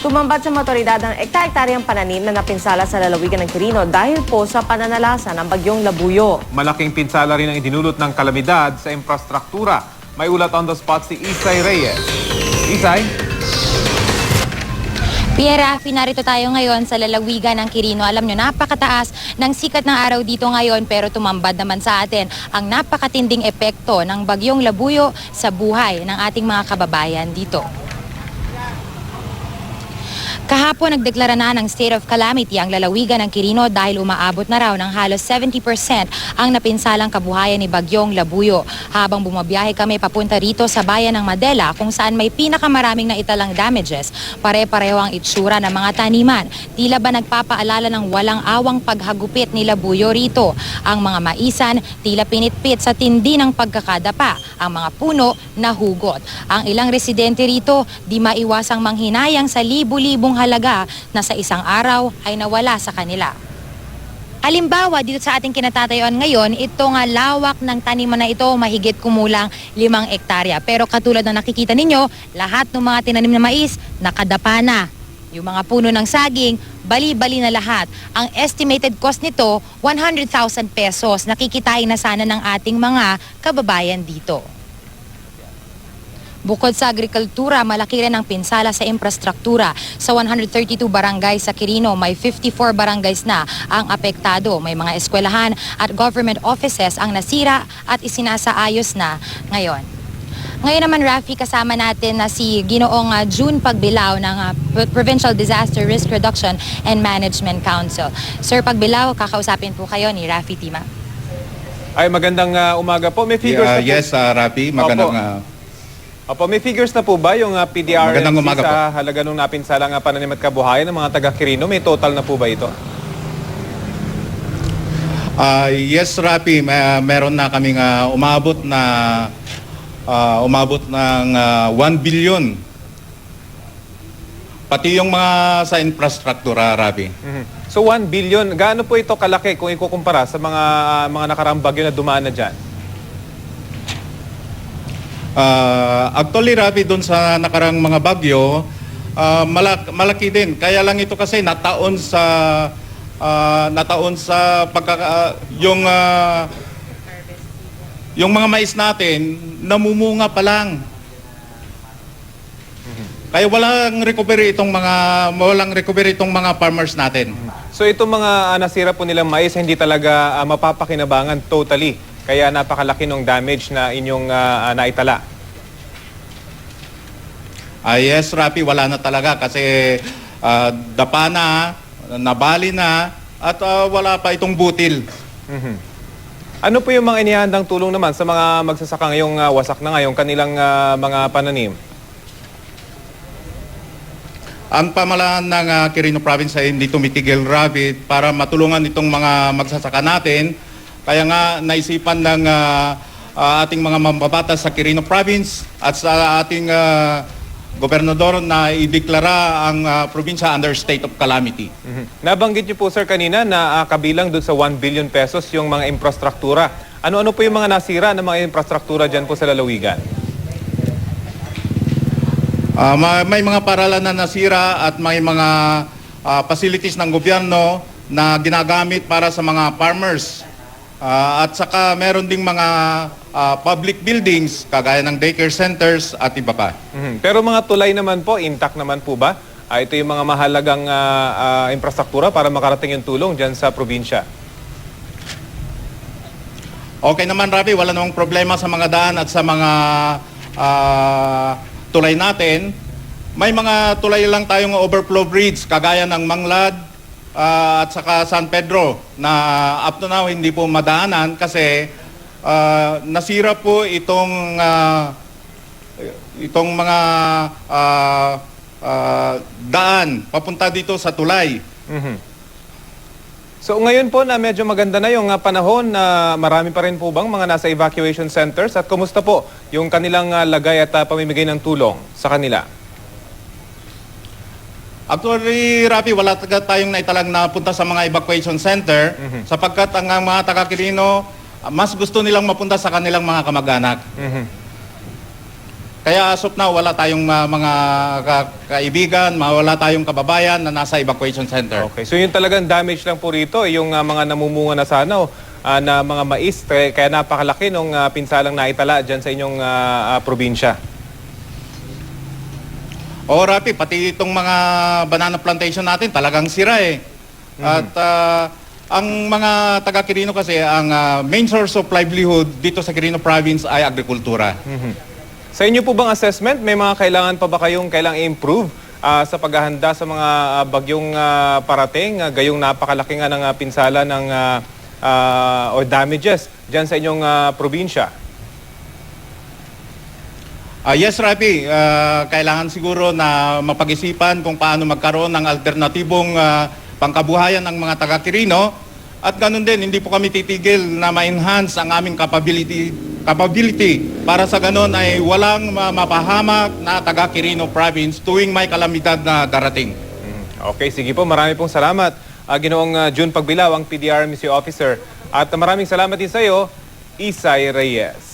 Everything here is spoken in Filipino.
Tumambad sa motoridad ang ekta-ektaryang pananim na napinsala sa lalawigan ng Quirino dahil po sa pananalasa ng bagyong Labuyo. Malaking pinsala rin ang idinulot ng kalamidad sa infrastruktura. May ulat on the spot si Isay Reyes. Isay? Pierre, narito tayo ngayon sa lalawigan ng Quirino. Alam nyo, napakataas ng sikat ng araw dito ngayon pero tumambad naman sa atin ang napakatinding epekto ng bagyong Labuyo sa buhay ng ating mga kababayan dito. Kahapon nagdeklara na ng state of calamity ang lalawigan ng Quirino dahil umaabot na raw ng halos 70% ang napinsalang kabuhayan ni Bagyong Labuyo. Habang bumabiyahe kami papunta rito sa bayan ng Madela kung saan may pinakamaraming naitalang damages, pare-pareho ang itsura ng mga taniman. Tila ba nagpapaalala ng walang awang paghagupit ni Labuyo rito. Ang mga maisan tila pinitpit sa tindi ng pagkakadapa. Ang mga puno nahugot. Ang ilang residente rito di maiwasang manghinayang sa libu-libong halaga na sa isang araw ay nawala sa kanila. Halimbawa, dito sa ating kinatatayuan ngayon, itong lawak ng taniman na ito mahigit kumulang 5 hektarya. Pero katulad ng nakikita ninyo, lahat ng mga tinanim na mais nakadapa na. Yung mga puno ng saging, bali-bali na lahat. Ang estimated cost nito, 100,000 pesos. Nakikitain na sana ng ating mga kababayan dito. Bukod sa agrikultura, malaki rin ang pinsala sa infrastruktura. Sa 132 barangays sa Quirino, may 54 barangays na ang apektado. May mga eskwelahan at government offices ang nasira at isinasaayos na ngayon. Ngayon naman, Rafi, kasama natin na si Ginoong June Pagbilao ng Provincial Disaster Risk Reduction and Management Council. Sir Pagbilao, kakausapin po kayo ni Rafi Tima. Ay, magandang umaga po. May figures na po. Yes, Rafi, magandang... Opo, may figures na po ba yung PDRNC sa halaga nung napinsalang pananim at kabuhayan ng mga taga-Quirino? May total na po ba ito? Yes, Rafi, meron na kaming umabot ng 1 billion. Pati yung mga sa infrastruktura, Rafi. So 1 billion, gaano po ito kalaki kung ikukumpara sa mga nakaraang bagyo na dumaan na dyan? Actually, Rafi, doon sa nakarang mga bagyo, malaki din. Kaya lang ito kasi nataon sa yung mga mais natin namumunga pa lang. Kaya walang recovery itong mga farmers natin. So itong mga nasira po nilang mais hindi talaga mapapakinabangan totally. Kaya napakalaki ng damage na inyong naitala. Yes, Rafi, wala na talaga kasi dapa na, nabali na, at wala pa itong butil. Ano po yung mga inihandang tulong naman sa mga magsasaka ngayong wasak na ngayong kanilang mga pananim? Ang pamahalaan ng Quirino Province ay hindi tumitigil, Rafi, para matulungan itong mga magsasaka natin. Kaya nga naisipan ng ating mga mambabatas sa Quirino Province at sa ating gobernador na ideklara ang probinsya under state of calamity. Nabanggit niyo po, sir, kanina na kabilang doon sa 1 billion pesos yung mga infrastruktura. Ano-ano po yung mga nasira ng mga infrastruktura dyan po sa lalawigan? May mga paralan na nasira at may mga facilities ng gobyerno na ginagamit para sa mga farmers. At saka meron ding mga public buildings kagaya ng daycare centers at iba pa. Pero mga tulay naman po, intact naman po ba? Ito yung mga mahalagang infrastruktura para makarating yung tulong dyan sa probinsya. Okay naman, Rafi, wala namang problema sa mga daan at sa mga tulay natin. May mga tulay lang tayong overflow bridge kagaya ng Manglad, at saka San Pedro na up to now hindi po madaanan kasi nasira po itong mga daan papunta dito sa tulay. So ngayon po na medyo maganda na yung panahon na marami pa rin po bang mga nasa evacuation centers at kumusta po yung kanilang lagay at pamimigay ng tulong sa kanila? Actually, Rafi, wala tayong naitalang napunta sa mga evacuation center sapagkat ang mga taga-Quirino mas gusto nilang mapunta sa kanilang mga kamag-anak. Kaya as of now, wala tayong mga kaibigan, wala tayong kababayan na nasa evacuation center. Okay, so yung talagang damage lang po rito, yung mga namumunga na sana na mga mais, kaya napakalaki nung pinsalang naitala dyan sa inyong probinsya. O Rapi, pati itong mga banana plantation natin talagang sira eh. At ang mga taga Quirino kasi, ang main source of livelihood dito sa Quirino province ay agrikultura. Sa inyo po bang assessment, may mga kailangan pa ba kayong improve sa paghahanda sa mga bagyong parating, gayong napakalaki nga ng pinsala ng or damages dyan sa inyong probinsya? Yes, Rapi, kailangan siguro na mapag-isipan kung paano magkaroon ng alternatibong pangkabuhayan ng mga taga-Quirino. At ganun din, hindi po kami titigil na ma-enhance ang aming capability para sa ganun ay walang mapahamak na taga-Quirino province tuwing may kalamidad na darating. Okay, sige po. Marami pong salamat. Ginoong June Pagbilao, ang PDRMC officer. At maraming salamat din sa iyo, Isay Reyes.